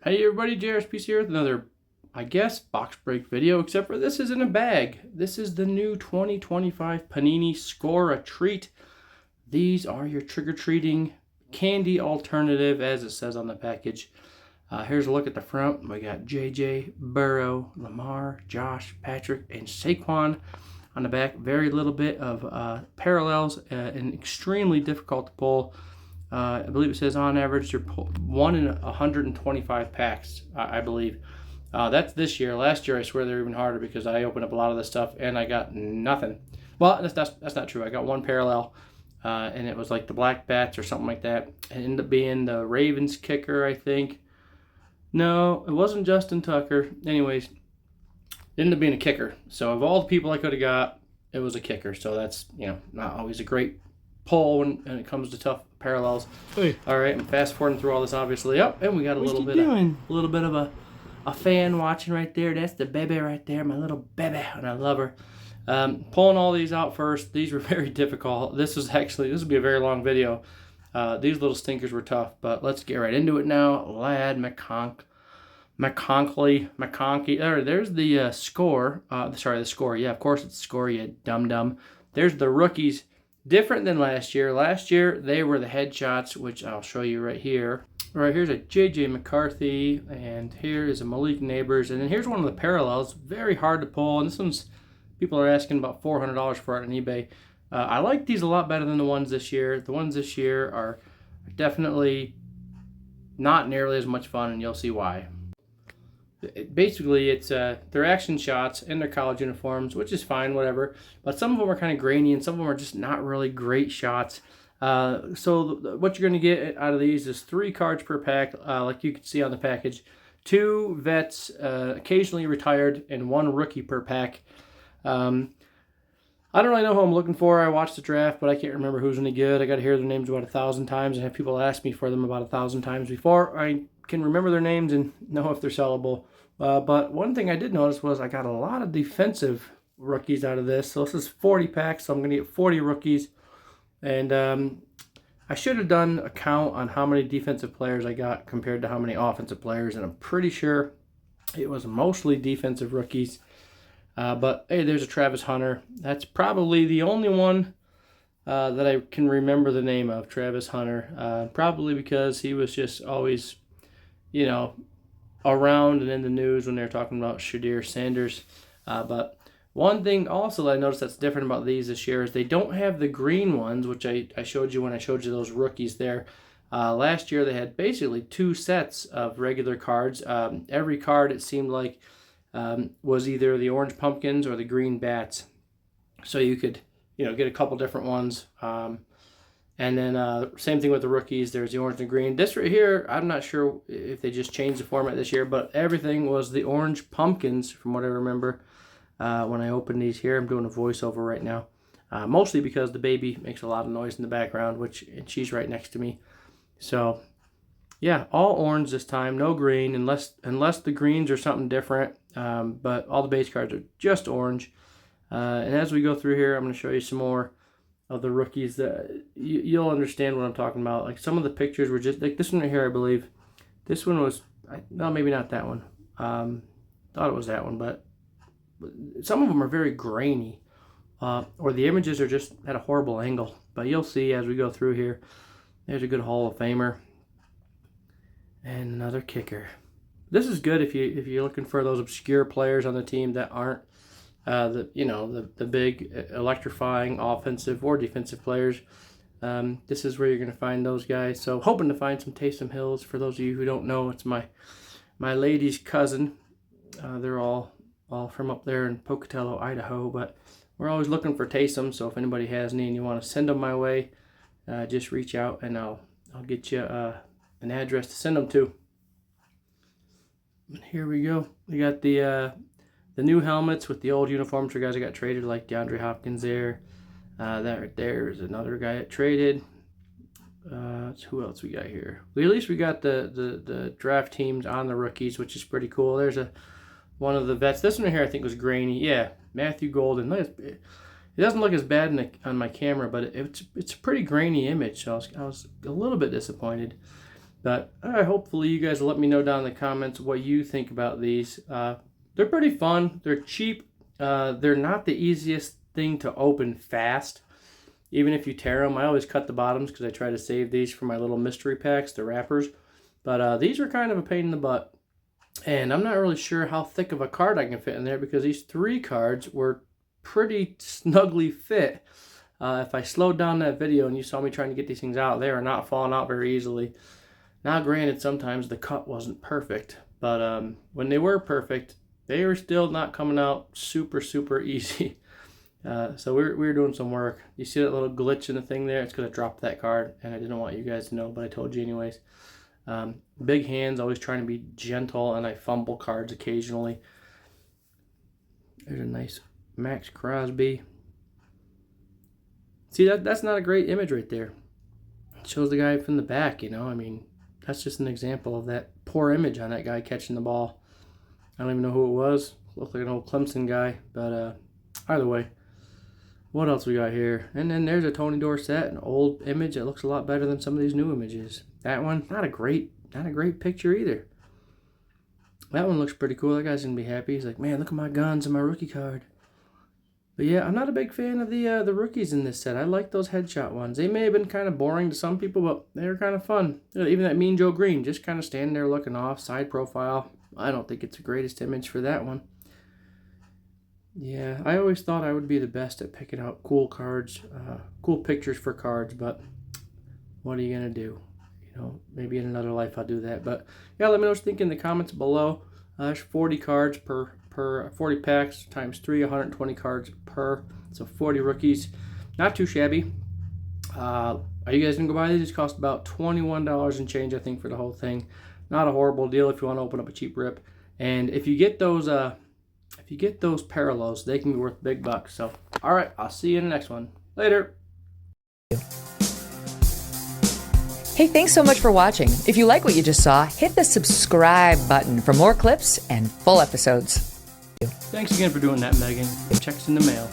Hey everybody, JRSPC here with another, I guess, box break video, except for this is in a bag. This is the new 2025 Panini Score a Treat. These are your trick-or-treating candy alternative, as it says on the package. Here's a look at the front. We got JJ, Burrow, Lamar, Josh, Patrick, and Saquon. On the back, very little bit of parallels and extremely difficult to pull. I believe it says on average they're 1 in 125 packs, I believe. That's this year. Last year I swear they're even harder because I opened up a lot of this stuff and I got nothing. Well, that's not true. I got one parallel, and it was like the Black Bats or something like that. It ended up being the Ravens kicker, I think. No, it wasn't Justin Tucker. Anyways, it ended up being a kicker. So of all the people I could have got, it was a kicker. So that's, not always a great pull when it comes to tough parallels. Hey. All right, I'm fast forwarding through all this, obviously. Yep, and we got a little bit of a fan watching right there. That's the baby right there, my little baby, and I love her. Pulling all these out first. These were very difficult. This will be a very long video. These little stinkers were tough, but let's get right into it now. Lad McConkey. There's the score. The score. Yeah, of course it's the score, you dum-dum. There's the rookies. Different than last year. Last year, they were the headshots, which I'll show you right here. Right here's a J.J. McCarthy, and here is a Malik Neighbors, and then here's one of the parallels. Very hard to pull, and this one's, people are asking about $400 for it on eBay. I like these a lot better than the ones this year. The ones this year are definitely not nearly as much fun, and you'll see why. Basically, it's their action shots in their college uniforms, which is fine, whatever. But some of them are kind of grainy, and some of them are just not really great shots. So what you're going to get out of these is 3 cards per pack, like you can see on the package. 2 vets, occasionally retired, and 1 rookie per pack. I don't really know who I'm looking for. I watched the draft, but I can't remember who's any good. I got to hear their names about 1,000 times and have people ask me for them about 1,000 times before I can remember their names and know if they're sellable. But one thing I did notice was I got a lot of defensive rookies out of this. So this is 40 packs, so I'm going to get 40 rookies. And I should have done a count on how many defensive players I got compared to how many offensive players, and I'm pretty sure it was mostly defensive rookies. But hey, there's a Travis Hunter. That's probably the only one that I can remember the name of, Travis Hunter. Probably because he was just always, around and in the news when they're talking about Shadir Sanders. But one thing also that I noticed that's different about these this year is they don't have the green ones, which I showed you when I showed you those rookies there. Last year they had basically 2 sets of regular cards. Every card, it seemed like, was either the orange pumpkins or the green bats. So you could, get a couple different ones. And then same thing with the rookies. There's the orange and green. This right here, I'm not sure if they just changed the format this year, but everything was the orange pumpkins from what I remember when I opened these here. I'm doing a voiceover right now. Mostly because the baby makes a lot of noise in the background, and she's right next to me. So, yeah, all orange this time. No green, unless the greens are something different. But all the base cards are just orange. And as we go through here, I'm going to show you some more of the rookies that you'll understand what I'm talking about. Like some of the pictures were just like this one right here, I believe. This one was, no, maybe not that one. Thought it was that one, but some of them are very grainy, or the images are just at a horrible angle. But you'll see as we go through here. There's a good Hall of Famer and another kicker. This is good if you're looking for those obscure players on the team that aren't the big electrifying offensive or defensive players. This is where you're going to find those guys. So hoping to find some Taysom Hills. For those of you who don't know, it's my lady's cousin. They're all from up there in Pocatello, Idaho. But we're always looking for Taysom. So if anybody has any and you want to send them my way, just reach out and I'll get you an address to send them to. And here we go. We got the new helmets with the old uniforms for guys that got traded, like DeAndre Hopkins there. That right there is another guy that traded. Who else we got here? At least we got the draft teams on the rookies, which is pretty cool. There's one of the vets. This one here I think was grainy. Yeah, Matthew Golden. It doesn't look as bad on my camera, but it's a pretty grainy image, so I was a little bit disappointed. But hopefully you guys will let me know down in the comments what you think about these. They're pretty fun. They're cheap. They're not the easiest thing to open fast. Even if you tear them, I always cut the bottoms because I try to save these for my little mystery packs, the wrappers. But these are kind of a pain in the butt. And I'm not really sure how thick of a card I can fit in there because these 3 cards were pretty snugly fit. If I slowed down that video and you saw me trying to get these things out, they are not falling out very easily. Now, granted, sometimes the cut wasn't perfect, but when they were perfect, they were still not coming out super, super easy. So we were doing some work. You see that little glitch in the thing there? It's because I dropped that card, and I didn't want you guys to know, but I told you anyways. Big hands, always trying to be gentle, and I fumble cards occasionally. There's a nice Max Crosby. See, that's not a great image right there. It shows the guy from the back, you know. I mean, that's just an example of that poor image on that guy catching the ball. I don't even know who it was. Looked like an old Clemson guy, but either way. What else we got here? And then there's a Tony Dorsett, an old image that looks a lot better than some of these new images. That one, not a great picture either. That one looks pretty cool. That guy's gonna be happy. He's like, man, look at my guns and my rookie card. But yeah, I'm not a big fan of the rookies in this set. I like those headshot ones. They may have been kind of boring to some people, but they were kind of fun. Even that Mean Joe Green, just kind of standing there looking off, side profile. I don't think it's the greatest image for that one. Yeah, I always thought I would be the best at picking out cool cards, cool pictures for cards, but what are you going to do? You know, maybe in another life I'll do that. But yeah, let me know what you think in the comments below. There's 40 cards per 40 packs times 3, 120 cards per. So 40 rookies. Not too shabby. Are you guys going to go buy these? These cost about $21 and change, I think, for the whole thing. Not a horrible deal if you want to open up a cheap rip. And if you get those parallels, they can be worth big bucks. So, all right, I'll see you in the next one. Later. Hey, thanks so much for watching. If you like what you just saw, hit the subscribe button for more clips and full episodes. Thanks again for doing that, Megan. Checks in the mail.